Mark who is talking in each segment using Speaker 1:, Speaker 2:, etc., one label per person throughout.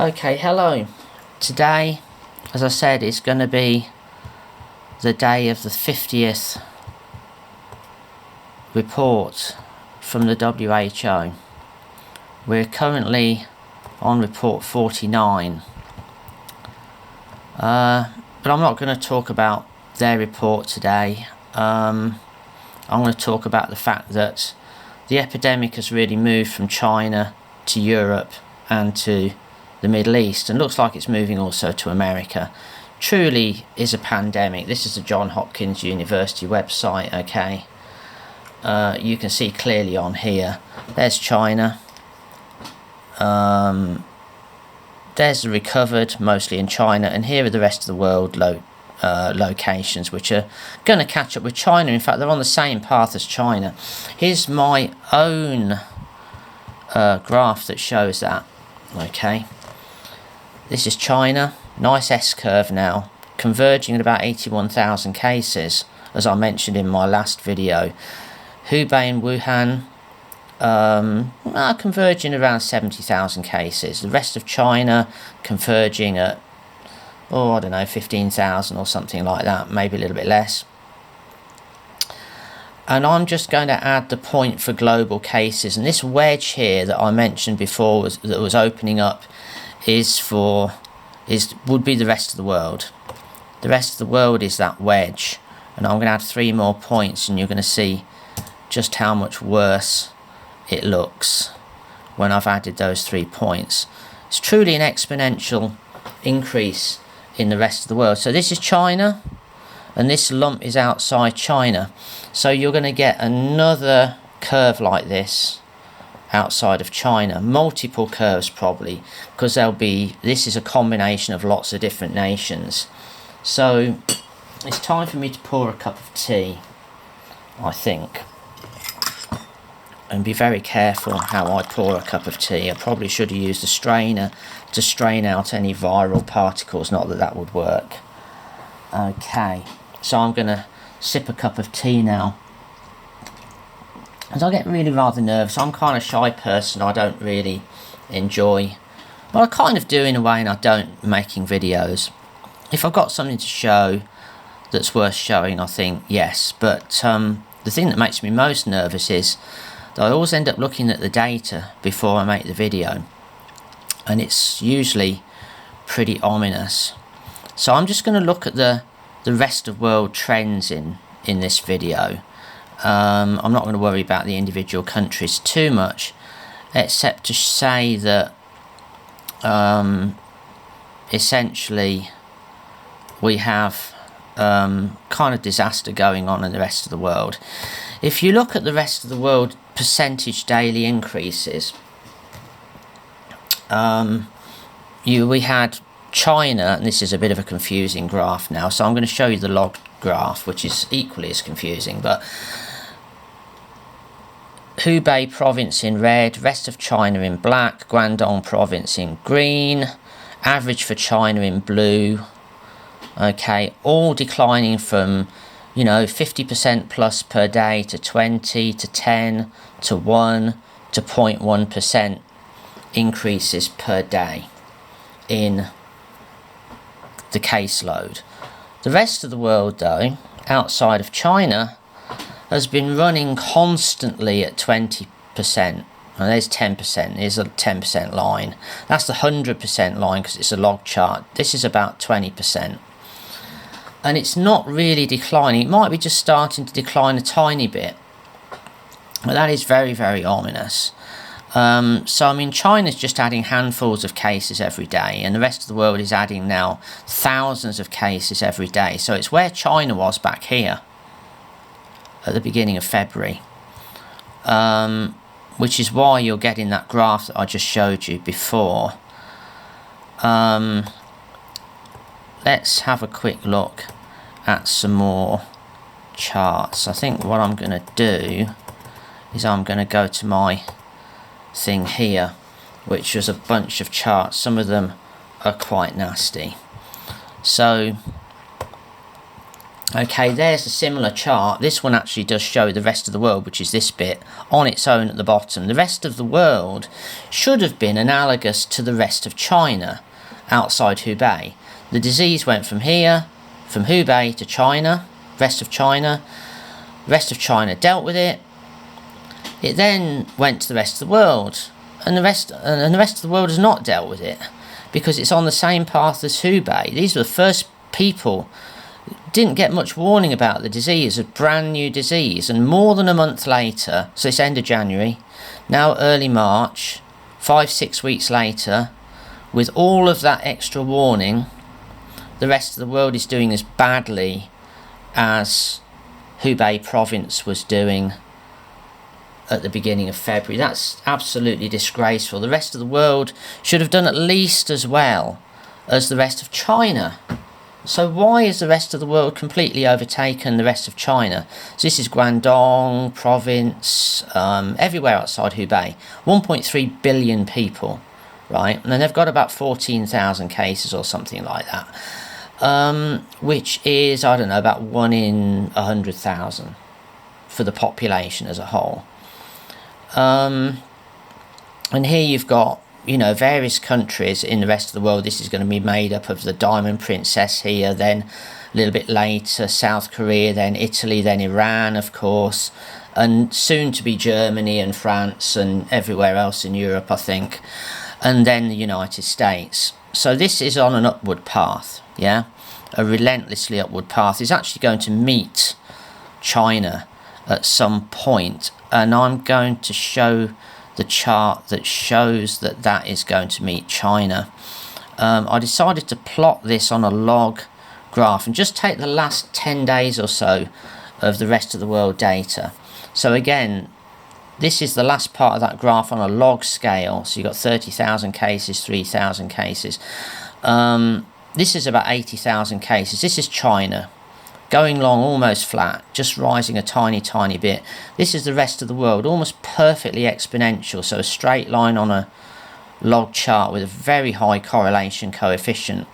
Speaker 1: Okay, hello. Today, as I said, is going to be the day of the 50th report from the WHO. We're currently on report 49. But I'm not going to talk about their report today. I'm going to talk about the fact that the epidemic has really moved from China to Europe and to the Middle East, and looks like it's moving also to America. Truly is a pandemic. This is the Johns Hopkins University website, okay? You can see clearly on here, there's China. There's the recovered, mostly in China, and here are the rest of the world locations which are going to catch up with China. In fact, they're on the same path as China. Here's my own graph that shows that, okay? This is China, nice S-curve now, converging at about 81,000 cases, as I mentioned in my last video. Hubei and Wuhan are converging around 70,000 cases. The rest of China converging at, I don't know, 15,000 or something like that, maybe a little bit less. And I'm just going to add the point for global cases, and this wedge here that I mentioned before that was opening up would be the rest of the world. The rest of the world is that wedge, and I'm going to add 3 more points, and you're going to see just how much worse it looks when I've added those 3 points. It's truly an exponential increase in the rest of the world. So this is China, and this lump is outside China. So you're going to get another curve like this outside of China, multiple curves probably, because this is a combination of lots of different nations. So it's time for me to pour a cup of tea, I think, and be very careful how I pour a cup of tea. I probably should have used a strainer to strain out any viral particles, not that that would work. Okay, so I'm going to sip a cup of tea now. As I get really rather nervous, I'm kind of a shy person. I don't really enjoy, well, I kind of do in a way, and I don't, making videos. If I've got something to show that's worth showing, I think yes. But the thing that makes me most nervous is that I always end up looking at the data before I make the video, and it's usually pretty ominous. So I'm just going to look at the rest of world trends in this video. I'm not going to worry about the individual countries too much, except to say that essentially we have kind of disaster going on in the rest of the world. If you look at the rest of the world percentage daily increases, we had China, and this is a bit of a confusing graph now, so I'm going to show you the log graph, which is equally as confusing. But Hubei province in red, rest of China in black, Guangdong province in green, average for China in blue. Okay, all declining from 50% plus per day to 20 to 10 to 1 to 0.1% increases per day in the caseload. The rest of the world, though, outside of China, has been running constantly at 20%. Now there's 10%, there's a 10% line. That's the 100% line because it's a log chart. This is about 20%. And it's not really declining. It might be just starting to decline a tiny bit. But that is very, very ominous. So, I mean, China's just adding handfuls of cases every day, and the rest of the world is adding now thousands of cases every day. So it's where China was back here at the beginning of February, which is why you're getting that graph that I just showed you before. Let's have a quick look at some more charts. I think what I'm going to do is I'm going to go to my thing here, which is a bunch of charts. Some of them are quite nasty. So Okay, there's a similar chart. This one actually does show the rest of the world, which is this bit, on its own at the bottom. The rest of the world should have been analogous to the rest of China outside Hubei. The disease went from here, from Hubei to China, rest of China. The rest of China dealt with it. It then went to the rest of the world, and the rest of the world has not dealt with it because it's on the same path as Hubei. These were the first people. Didn't get much warning about the disease, a brand new disease, and more than a month later, so it's end of January, now early March, 5-6 weeks later, with all of that extra warning, the rest of the world is doing as badly as Hubei province was doing at the beginning of February. That's absolutely disgraceful. The rest of the world should have done at least as well as the rest of China. So why is the rest of the world completely overtaken the rest of China? So this is Guangdong province, everywhere outside Hubei. 1.3 billion people, right? And then they've got about 14,000 cases or something like that, which is, I don't know, about 1 in 100,000 for the population as a whole. And here you've got, you know, various countries in the rest of the world. This is going to be made up of the Diamond Princess here, then a little bit later South Korea, then Italy, then Iran, of course, and soon to be Germany and France and everywhere else in Europe, I think, and then the United States. So this is on an upward path, yeah, a relentlessly upward path. It's actually going to meet China at some point, and I'm going to show the chart that shows that that is going to meet China. I decided to plot this on a log graph and just take the last 10 days or so of the rest of the world data. So again, this is the last part of that graph on a log scale. So you've got 30,000 cases, 3,000 cases. This is about 80,000 cases. This is China, going along almost flat, just rising a tiny bit. This is the rest of the world, almost perfectly exponential, so a straight line on a log chart with a very high correlation coefficient.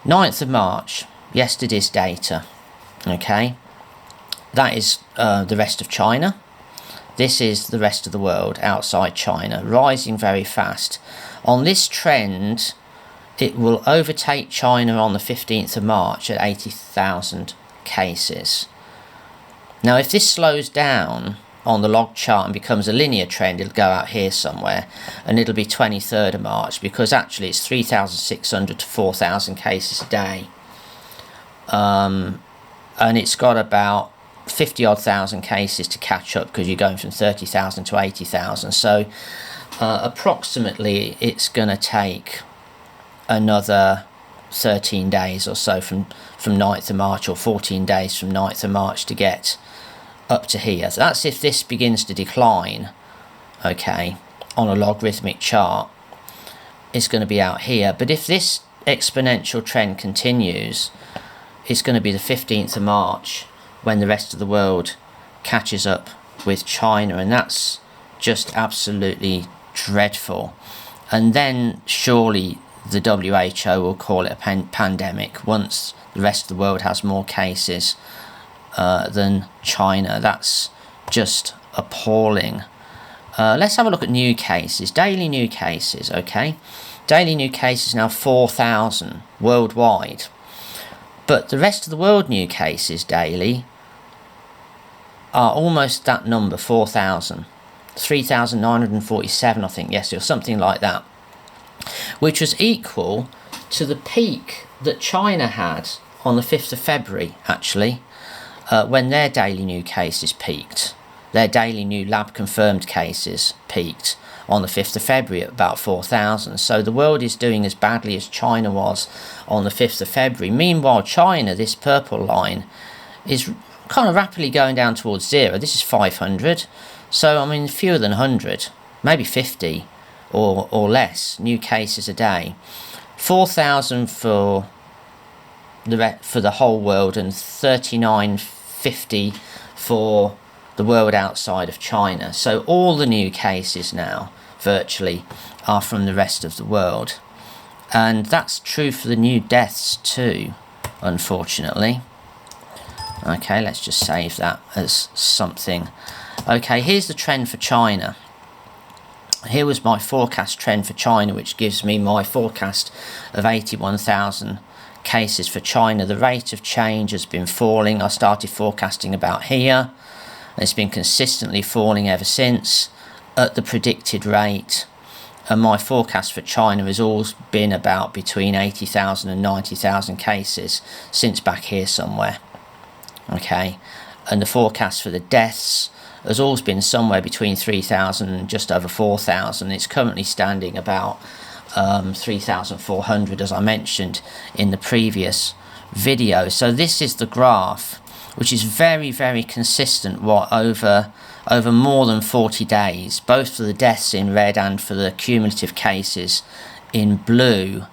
Speaker 1: 9th of March, yesterday's data, okay? That is the rest of China. This is the rest of the world outside China, rising very fast. On this trend, it will overtake China on the 15th of March at 80,000 cases. Now, if this slows down on the log chart and becomes a linear trend, it'll go out here somewhere, and it'll be 23rd of March, because actually it's 3,600 to 4,000 cases a day. And it's got about 50-odd thousand cases to catch up, because you're going from 30,000 to 80,000. So approximately it's going to take another 13 days or so from 9th of March, or 14 days from 9th of March to get up to here. So that's if this begins to decline, okay, on a logarithmic chart, it's going to be out here. But if this exponential trend continues, it's going to be the 15th of March when the rest of the world catches up with China, and that's just absolutely dreadful. And then surely the WHO will call it a pandemic once the rest of the world has more cases than China. That's just appalling. Let's have a look at new cases, daily new cases, okay? Daily new cases now 4,000 worldwide. But the rest of the world new cases daily are almost that number, 4,000. 3,947, I think, yesterday, or something like that, which was equal to the peak that China had on the 5th of February, actually, when their daily new cases peaked. Their daily new lab-confirmed cases peaked on the 5th of February at about 4,000. So the world is doing as badly as China was on the 5th of February. Meanwhile, China, this purple line, is kind of rapidly going down towards zero. This is 500. So, I mean, fewer than 100, maybe 50 or less new cases a day. 4,000 for the whole world, and 3,950 for the world outside of China. So all the new cases now, virtually, are from the rest of the world. And that's true for the new deaths too, unfortunately. Okay, let's just save that as something. Okay, here's the trend for China. Here was my forecast trend for China, which gives me my forecast of 81,000 cases for China. The rate of change has been falling. I started forecasting about here. It's been consistently falling ever since at the predicted rate. And my forecast for China has always been about between 80,000 and 90,000 cases since back here somewhere. Okay, and the forecast for the deaths has always been somewhere between 3,000 and just over 4,000. It's currently standing about 3,400, as I mentioned in the previous video. So this is the graph, which is very, very consistent over more than 40 days, both for the deaths in red and for the cumulative cases in blue.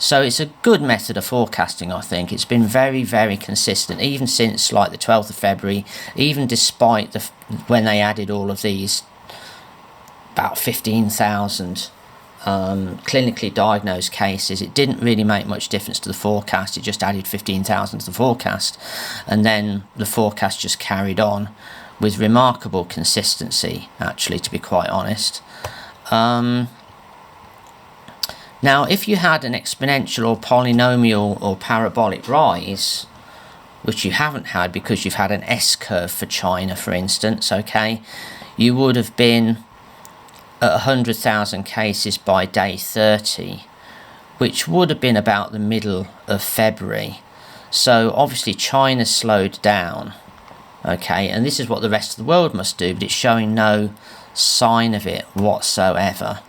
Speaker 1: So it's a good method of forecasting, I think. It's been very, very consistent, even since like the 12th of February, even despite when they added all of these, about 15,000 clinically diagnosed cases. It didn't really make much difference to the forecast. It just added 15,000 to the forecast. And then the forecast just carried on with remarkable consistency, actually, to be quite honest. Now, if you had an exponential or polynomial or parabolic rise, which you haven't had because you've had an S-curve for China, for instance, okay, you would have been at 100,000 cases by day 30, which would have been about the middle of February. So obviously China slowed down, okay, and this is what the rest of the world must do, but it's showing no sign of it whatsoever.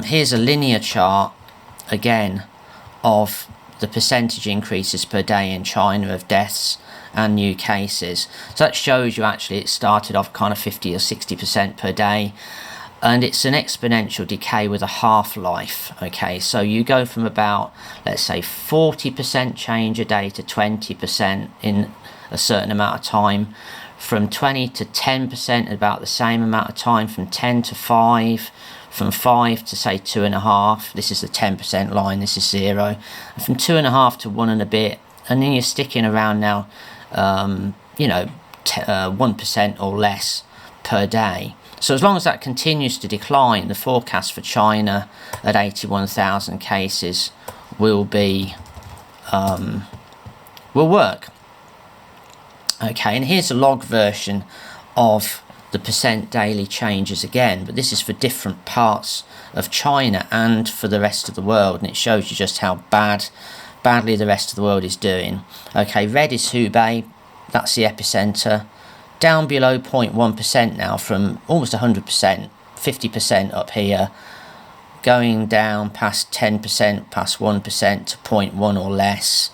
Speaker 1: Here's a linear chart again of the percentage increases per day in China of deaths and new cases. So that shows you actually it started off kind of 50 or 60% per day, and it's an exponential decay with a half-life. Okay, so you go from about, let's say, 40% change a day to 20% in a certain amount of time, from 20 to 10% in about the same amount of time, from 10 to 5, from 5 to say 2.5, this is the 10% line, this is 0, and from 2.5 to 1 and a bit, and then you're sticking around now, 1% or less per day. So as long as that continues to decline, the forecast for China at 81,000 cases will work. Okay, and here's a log version of the percent daily changes again, but this is for different parts of China and for the rest of the world, and it shows you just how badly the rest of the world is doing. Okay, red is Hubei, that's the epicenter, down below 0.1% now from almost 100%, 50% up here, going down past 10%, past 1% to 0.1 or less.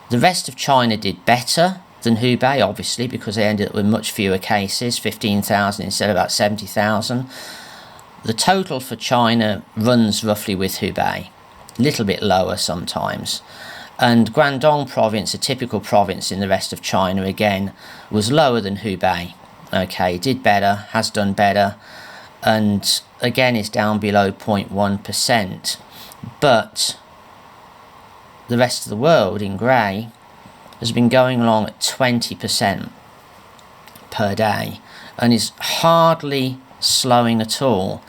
Speaker 1: The rest of China did better than Hubei, obviously, because they ended up with much fewer cases, 15,000 instead of about 70,000. The total for China runs roughly with Hubei, a little bit lower sometimes. And Guangdong province, a typical province in the rest of China, again, was lower than Hubei. Okay, did better, has done better, and again is down below 0.1%. But the rest of the world, in grey, has been going along at 20% per day and is hardly slowing at all.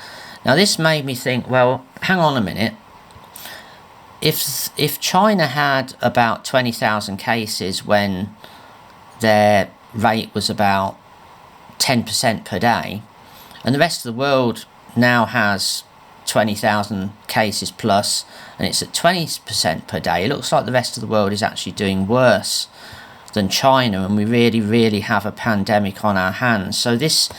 Speaker 1: Now this made me think, well, hang on a minute. If China had about 20,000 cases when their rate was about 10% per day, and the rest of the world now has 20,000 cases plus, and it's at 20% per day, it looks like the rest of the world is actually doing worse than China, and we really have a pandemic on our hands. So this